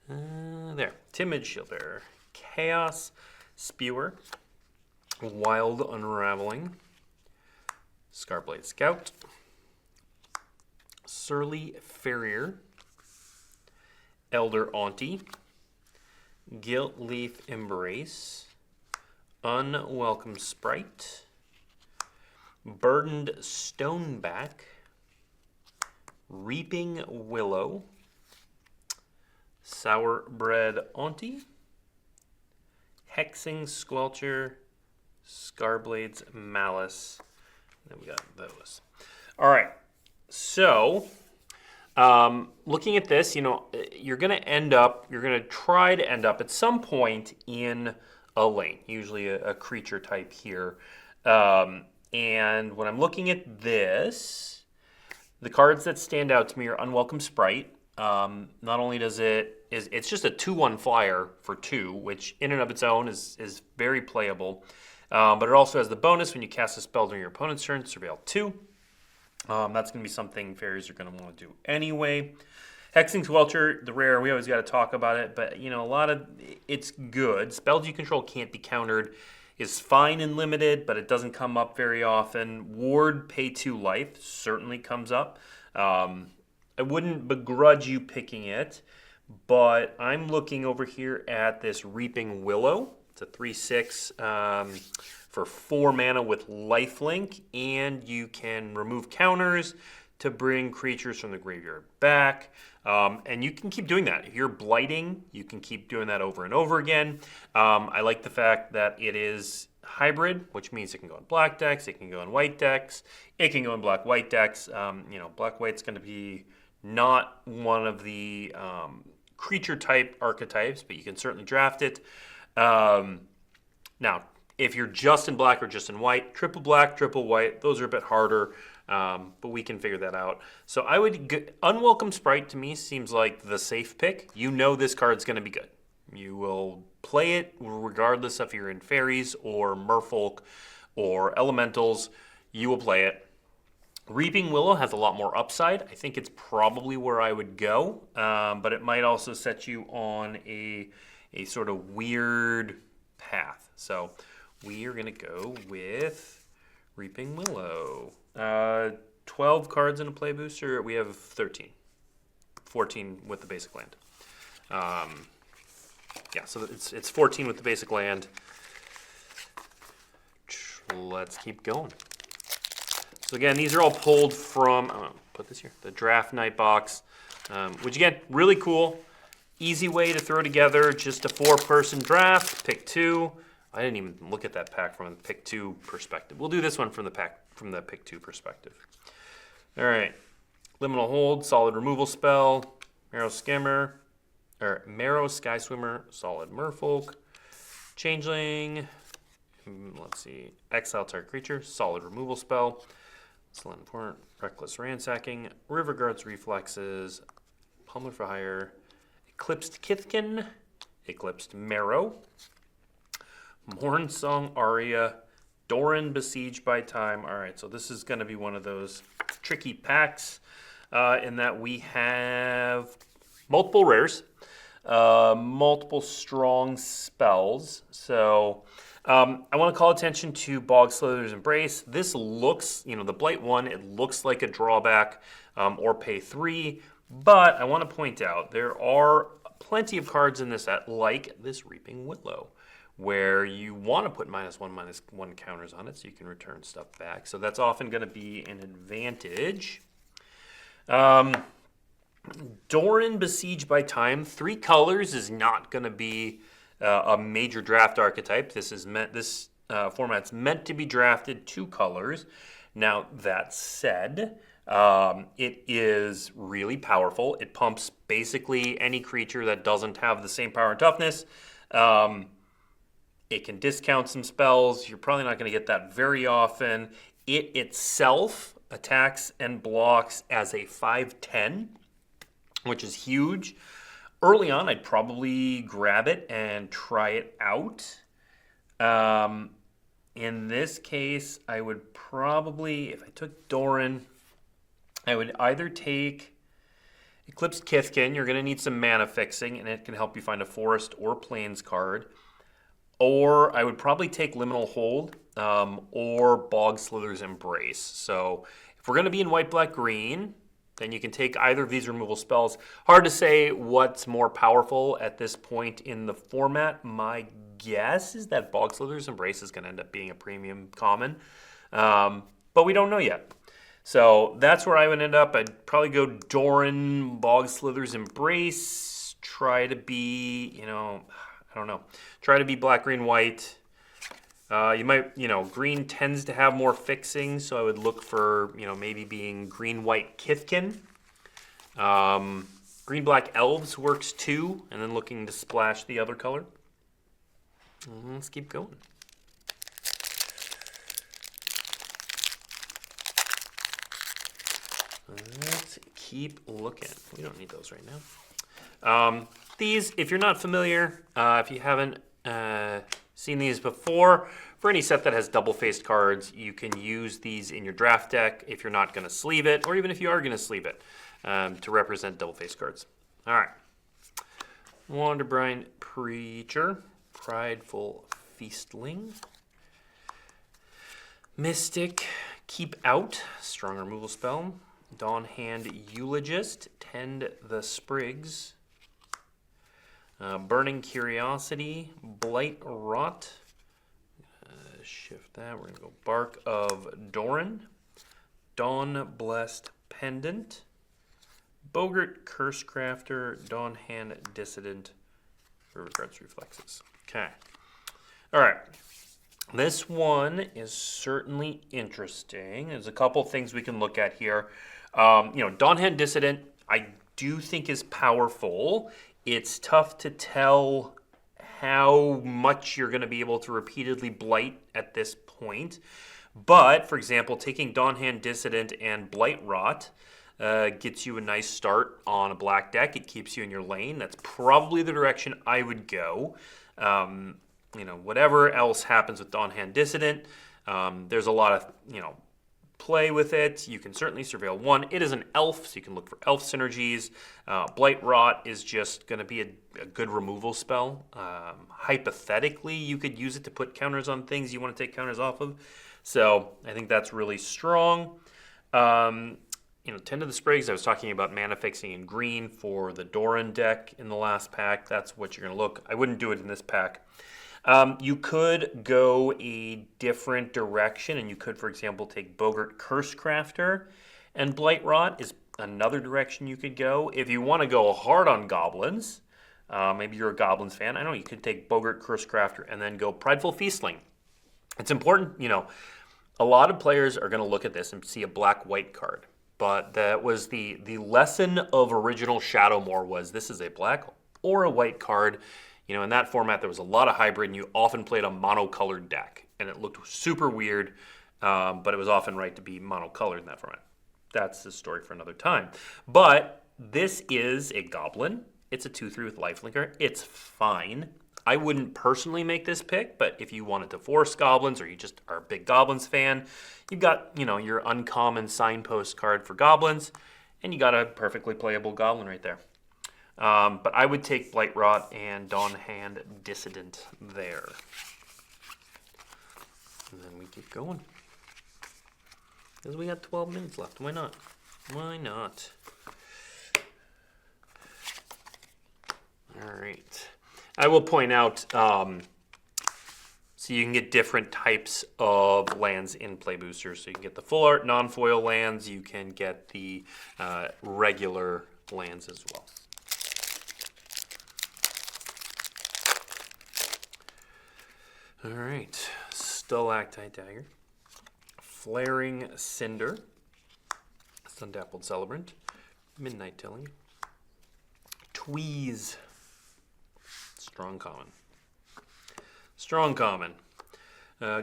There, Timid Shieldbearer, Chaos Spewer, Wild Unraveling, Scarblade Scout, Surly Farrier, Elder Auntie, Gilt Leaf Embrace, Unwelcome Sprite, Burdened Stoneback, Reaping Willow, Sourbred Auntie, Hexing Squelcher, Scarblade's Malice. And then we got those. All right. So, looking at this, you're going to try to end up at some point in a lane, usually a creature type here. And when I'm looking at this, the cards that stand out to me are Unwelcome Sprite. Not only does it's just a 2/1 flyer for 2, which in and of its own is very playable. But it also has the bonus when you cast a spell during your opponent's turn, Surveil 2. That's going to be something fairies are going to want to do anyway. Hexing Squelcher, the rare, we always got to talk about it, but a lot of it's good. Spells you control can't be countered is fine and limited, but it doesn't come up very often. Ward, pay 2 life, certainly comes up. I wouldn't begrudge you picking it, but I'm looking over here at this Reaping Willow. It's a 3/6 for 4 mana with lifelink, and you can remove counters to bring creatures from the graveyard back. And you can keep doing that. If you're blighting, you can keep doing that over and over again. I like the fact that it is hybrid, which means it can go in black decks, it can go in white decks, it can go in black-white decks. Black-white's going to be not one of the creature type archetypes, but you can certainly draft it. Now, if you're just in black or just in white, triple black, triple white, those are a bit harder, but we can figure that out. So I would, Unwelcome Sprite to me seems like the safe pick. This card's going to be good. You will play it regardless if you're in fairies or merfolk or elementals, you will play it. Reaping Willow has a lot more upside. I think it's probably where I would go, but it might also set you on a sort of weird path. So we are going to go with Reaping Willow. 12 cards in a play booster. We have 13. 14 with the basic land. So it's 14 with the basic land. Let's keep going. So again, these are all pulled from, I'm going to put this here, the Draft Night box, which again, really cool. Easy way to throw together just a 4-person draft, pick 2. I didn't even look at that pack from the pick 2 perspective. We'll do this one from the pick 2 perspective. All right, Liminal Hold, solid removal spell, Marrow Sky Swimmer, solid Merfolk, Changeling, let's see, exile target creature, solid removal spell, Silent Port, Reckless Ransacking, River Guard's Reflexes, Pummeler for Hire, Eclipsed Kithkin, Eclipsed Marrow, Mornsong Aria, Doran Besieged by Time. All right, so this is going to be one of those tricky packs in that we have multiple rares, multiple strong spells. So I want to call attention to Bog Slither's Embrace. This looks, the Blight 1, it looks like a drawback or pay 3, but I want to point out there are plenty of cards in this set, like this Reaping Willow, where you want to put -1/-1 counters on it so you can return stuff back. So that's often going to be an advantage. Doran Besieged by Time, 3 colors is not going to be a major draft archetype. This format's meant to be drafted 2 colors. Now, that said, it is really powerful. It pumps basically any creature that doesn't have the same power and toughness. It can discount some spells. You're probably not going to get that very often. It itself attacks and blocks as a 5/10, which is huge. Early on, I'd probably grab it and try it out. In this case, I would probably, if I took Doran, I would either take Eclipsed Kithkin. You're going to need some mana fixing, and it can help you find a forest or plains card. Or I would probably take Liminal Hold or Bog Slither's Embrace. So if we're going to be in white, black, green, then you can take either of these removal spells. Hard to say what's more powerful at this point in the format. My guess is that Bog Slither's Embrace is going to end up being a premium common. But we don't know yet. So that's where I would end up. I'd probably go Doran, Bog Slither's Embrace, try to be, I don't know. Try to be black, green, white. You might, green tends to have more fixing, so I would look for, maybe being green, white, Kithkin. Green, black, elves works too, and then looking to splash the other color. Let's keep going. Let's keep looking. We don't need those right now. These, if you're not familiar, if you haven't seen these before, for any set that has double-faced cards, you can use these in your draft deck if you're not going to sleeve it, or even if you are going to sleeve it, to represent double-faced cards. All right. Wanderbrine Preacher, Prideful Feastling, Mystic Keep Out, strong removal spell, Dawnhand Eulogist, Tend the Sprigs, Burning Curiosity, Blight Rot. Shift that. We're going to go Bark of Doran, Dawn Blessed Pendant, Boggart Cursecrafter, Dawnhand Dissident, Riverguard's Reflexes. Okay. All right. This one is certainly interesting. There's a couple things we can look at here. Dawnhand Dissident, I do think is powerful. It's tough to tell how much you're going to be able to repeatedly blight at this point. But, for example, taking Dawnhand Dissident and Blight Rot gets you a nice start on a black deck. It keeps you in your lane. That's probably the direction I would go. Whatever else happens with Dawnhand Dissident, there's a lot of, play with it. You can certainly surveil one. It is an elf, so you can look for elf synergies. Blight Rot is just going to be a good removal spell. Hypothetically, you could use it to put counters on things you want to take counters off of. So I think that's really strong. Tend to the Sprigs, I was talking about mana fixing in green for the Doran deck in the last pack. That's what you're going to look. I wouldn't do it in this pack. You could go a different direction, and you could, for example, take Boggart Cursecrafter, and Blight Rot is another direction you could go. If you want to go hard on goblins, maybe you're a goblins fan, I know you could take Boggart Cursecrafter and then go Prideful Feastling. It's important, a lot of players are going to look at this and see a black-white card, but that was the lesson of original Shadowmoor was this is a black or a white card. In that format, there was a lot of hybrid, and you often played a monocolored deck, and it looked super weird, but it was often right to be monocolored in that format. That's the story for another time. But this is a goblin. It's a 2/3 with lifelinker. It's fine. I wouldn't personally make this pick, but if you wanted to force goblins or you just are a big goblins fan, you've got, your uncommon signpost card for goblins, and you got a perfectly playable goblin right there. But I would take Blight Rot and Dawnhand Dissident there. And then we keep going. Because we got 12 minutes left. Why not? Why not? All right. I will point out, so you can get different types of lands in Play Boosters. So you can get the full art non-foil lands. You can get the regular lands as well. All right, Stalactite Dagger, Flaring Cinder, Sundappled Celebrant, Midnight Tilling, Tweeze, Strong Common,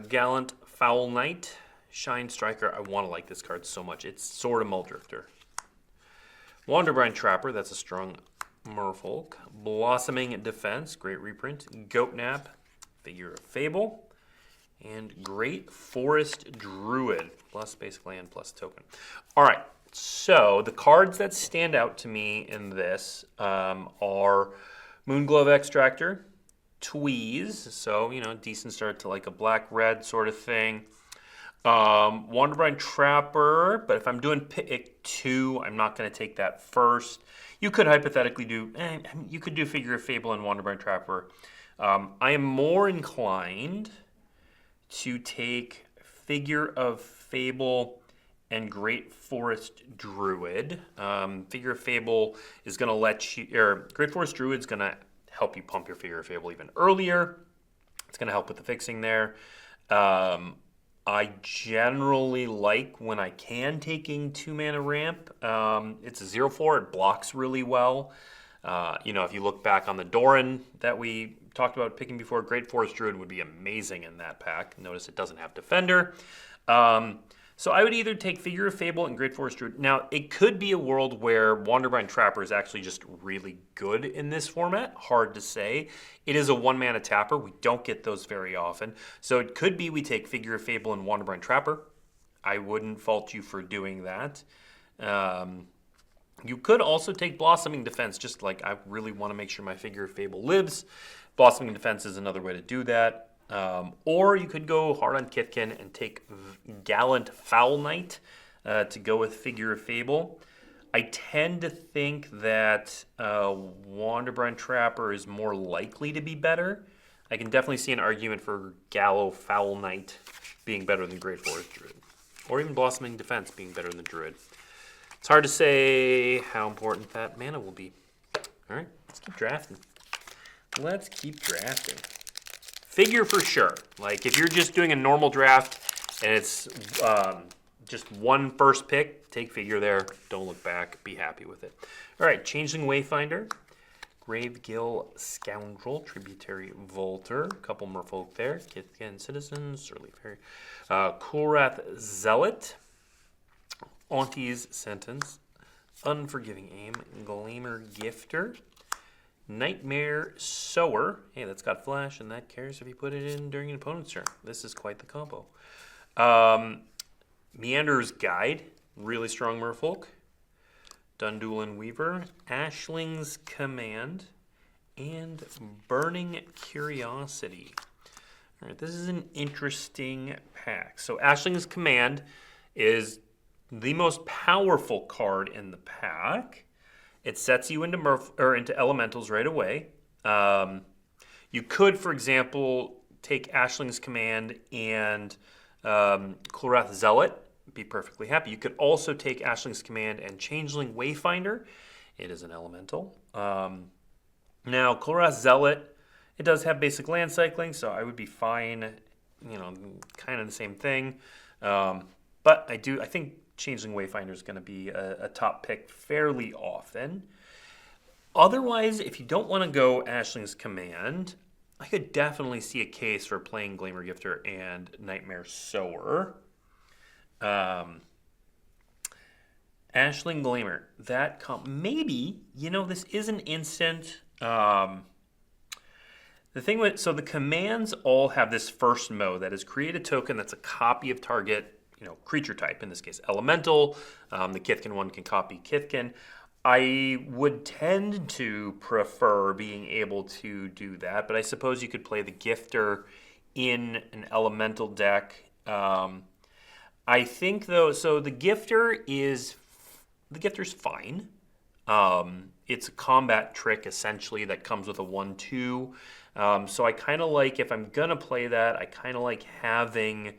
Gallant Foul Knight, Shine Striker. I want to like this card so much. It's Sword of Muldrifter. Wanderbrine Trapper. That's a strong merfolk. Blossoming Defense. Great reprint. Goatnap. Figure of Fable. And Great Forest Druid. Plus basic land, plus token. All right. So the cards that stand out to me in this are Moonglove Extractor, Tweeze, so, you know, decent start to like a black-red sort of thing. Wanderbrine Trapper, but if I'm doing pick 2, I'm not going to take that first. You could hypothetically do, you could do Figure of Fable and Wanderbrine Trapper. I am more inclined to take Figure of Fable and Great Forest Druid. Figure of Fable is going to let you, or Great Forest Druid is going to help you pump your Figure of Fable even earlier. It's going to help with the fixing there. I generally like, when I can, taking 2-mana ramp. It's a 0/4. It blocks really well. You know, if you look back on the Doran that we talked about picking before, Great Forest Druid would be amazing in that pack. Notice it doesn't have Defender. So I would either take Figure of Fable and Great Forest Druid. Now, it could be a world where Wanderbrine Trapper is actually just really good in this format. Hard to say. It is a 1-mana tapper. We don't get those very often. So it could be we take Figure of Fable and Wanderbrine Trapper. I wouldn't fault you for doing that. You could also take Blossoming Defense, just like I really want to make sure my Figure of Fable lives. Blossoming Defense is another way to do that. Or you could go hard on Kithkin and take Gallant Foul Knight to go with Figure of Fable. I tend to think that Wanderbrine Trapper is more likely to be better. I can definitely see an argument for Gallo Foul Knight being better than Great Forest Druid. Or even Blossoming Defense being better than Druid. It's hard to say how important that mana will be. All right, let's keep drafting. Let's keep drafting. Figure for sure. Like, if you're just doing a normal draft and it's just one first pick, take Figure there. Don't look back. Be happy with it. All right, Changeling Wayfinder, Gravegill Scoundrel, Tributary Volter, a couple merfolk there, Kithkin Citizen, Surly Fairy, Kulrath Zealot, Auntie's Sentence, Unforgiving Aim, Gleamer Gifter, Nightmare Sower. Hey, that's got flash, and that cares if you put it in during an opponent's turn. This is quite the combo. Meander's Guide, really strong merfolk. Dundulin Weaver, Ashling's Command, and Burning Curiosity. All right, this is an interesting pack. So Ashling's Command is the most powerful card in the pack. It sets you into into elementals right away. You could, for example, take Ashling's Command and Kulrath Zealot, be perfectly happy. You could also take Ashling's Command and Changeling Wayfinder. It is an elemental. Now, Kulrath Zealot, it does have basic land cycling, so I would be fine, you know, kind of the same thing. But I think Changeling Wayfinder is going to be a top pick fairly often. Otherwise, if you don't want to go Ashling's Command, I could definitely see a case for playing Gleamer Gifter and Nightmare Sower. Ashling Gleamer, maybe, you know, this is an instant. The thing with, so the commands all have this first mode that is create a token that's a copy of target, you know, creature type, in this case elemental. The Kithkin one can copy Kithkin. I would tend to prefer being able to do that, but I suppose you could play the Gifter in an elemental deck. I think though, so the Gifter's fine. It's a combat trick essentially that comes with a 1/2. So I kind of like, if I'm gonna play that, I kind of like having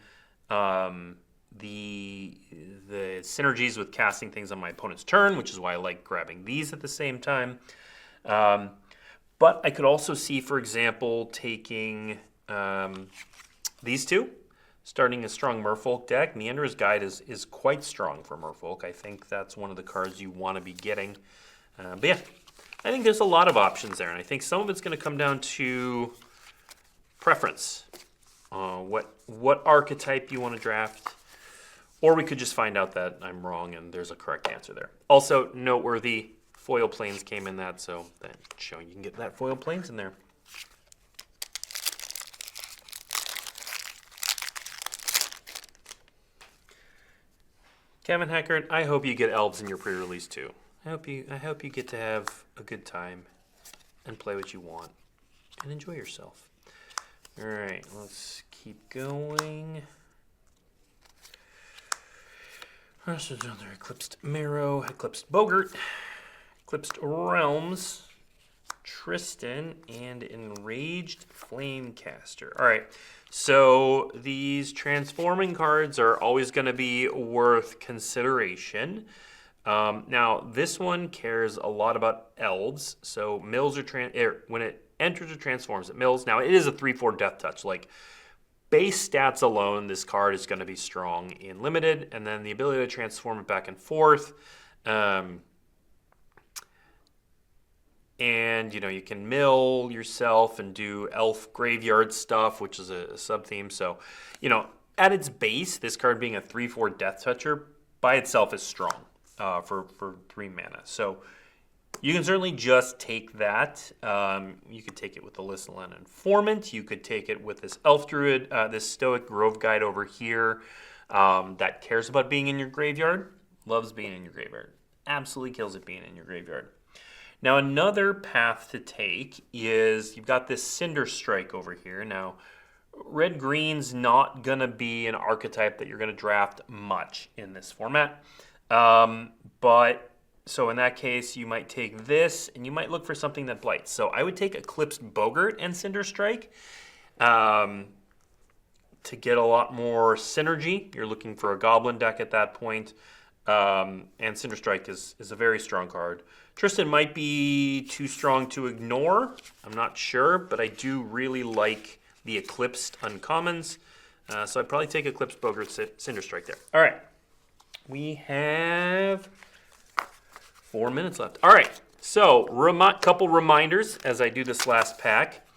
the synergies with casting things on my opponent's turn, which is why I like grabbing these at the same time. But I could also see, for example, taking these two, starting a strong Merfolk deck. Meander's Guide is quite strong for Merfolk. I think that's one of the cards you want to be getting. But yeah, I think there's a lot of options there, and I think some of it's going to come down to preference. What archetype you want to draft. Or we could just find out that I'm wrong and there's a correct answer there. Also noteworthy, foil planes came in that, so that's showing you can get that foil planes in there. Kevin Heckert, I hope you get elves in your pre-release too. I hope you get to have a good time and play what you want and enjoy yourself. All right, let's keep going. There's another Eclipsed Marrow, Eclipsed Bogart, Eclipsed Realms, Tristan, and Enraged Flamecaster. All right, so these transforming cards are always going to be worth consideration. Now, this one cares a lot about elves. So mills are when it enters or transforms, it mills. Now, it is a 3/4 death touch. Like, base stats alone, this card is going to be strong in limited, and then the ability to transform it back and forth. And, you know, you can mill yourself and do elf graveyard stuff, which is a sub-theme. So, you know, at its base, this card being a 3/4 death toucher by itself is strong for 3 mana. So you can certainly just take that. You could take it with the Lissalan Informant. You could take it with this Elf Druid, this Stoic Grove Guide over here that cares about being in your graveyard. Loves being in your graveyard. Absolutely kills it being in your graveyard. Now, another path to take is you've got this Cinder Strike over here. Now, red-green's not going to be an archetype that you're going to draft much in this format. So in that case, you might take this, and you might look for something that blights. So I would take Eclipsed Bogart and Cinder Strike to get a lot more synergy. You're looking for a Goblin deck at that point. And Cinder Strike is a very strong card. Tristan might be too strong to ignore. I'm not sure, but I do really like the Eclipsed uncommons. So I'd probably take Eclipsed Bogart, Cinder Strike there. All right. We have 4 minutes left. All right. So couple reminders as I do this last pack.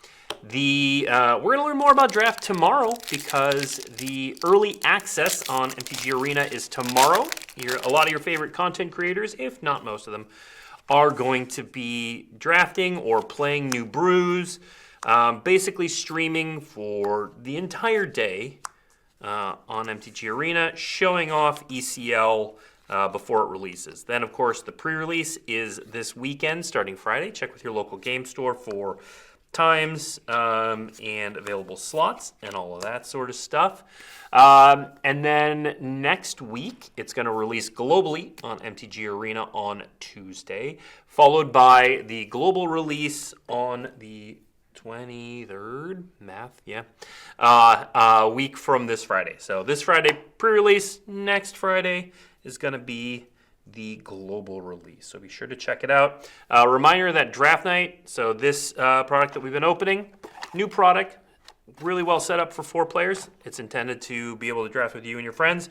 We're going to learn more about draft tomorrow because the early access on MTG Arena is tomorrow. A lot of your favorite content creators, if not most of them, are going to be drafting or playing new brews, basically streaming for the entire day on MTG Arena, showing off ECL before it releases. Then, of course, the pre-release is this weekend, starting Friday. Check with your local game store for times and available slots and all of that sort of stuff. And then next week, it's going to release globally on MTG Arena on Tuesday, followed by the global release on the 23rd, week from this Friday. So this Friday pre-release, next Friday is going to be the global release. So be sure to check it out. Reminder that draft night, so this product that we've been opening, new product, really well set up for 4 players. It's intended to be able to draft with you and your friends.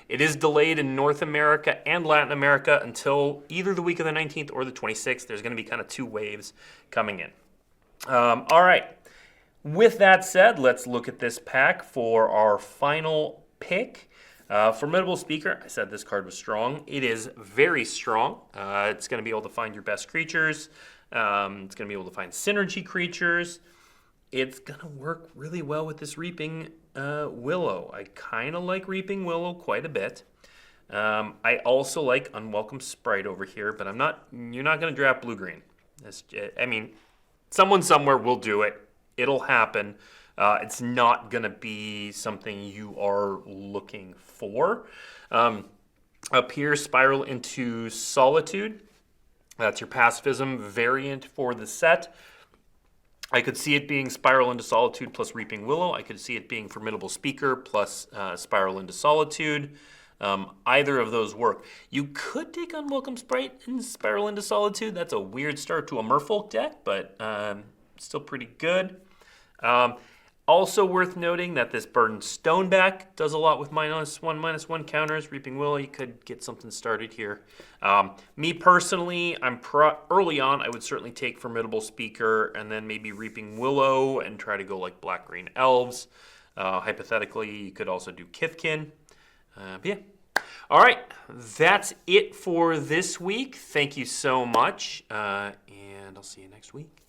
It is delayed in North America and Latin America until either the week of the 19th or the 26th. There's going to be kind of 2 waves coming in. All right. With that said, let's look at this pack for our final pick. Formidable Speaker, I said this card was strong. It is very strong. It's going to be able to find your best creatures. It's going to be able to find synergy creatures. It's going to work really well with this Reaping Willow. I kind of like Reaping Willow quite a bit. I also like Unwelcome Sprite over here, but you're not going to draft blue-green. Someone somewhere will do it. It'll happen. It's not going to be something you are looking for. Up here, Spiral into Solitude. That's your pacifism variant for the set. I could see it being Spiral into Solitude plus Reaping Willow. I could see it being Formidable Speaker plus Spiral into Solitude. Either of those work. You could take Unwelcome Sprite and Spiral into Solitude. That's a weird start to a Merfolk deck, but still pretty good. Also worth noting that this Burdened Stoneback does a lot with -1/-1 counters. Reaping Willow, you could get something started here. Me personally, early on, I would certainly take Formidable Speaker and then maybe Reaping Willow and try to go like Black-Green Elves. Hypothetically, you could also do Kithkin. But yeah, All right, that's it for this week. Thank you so much, and I'll see you next week.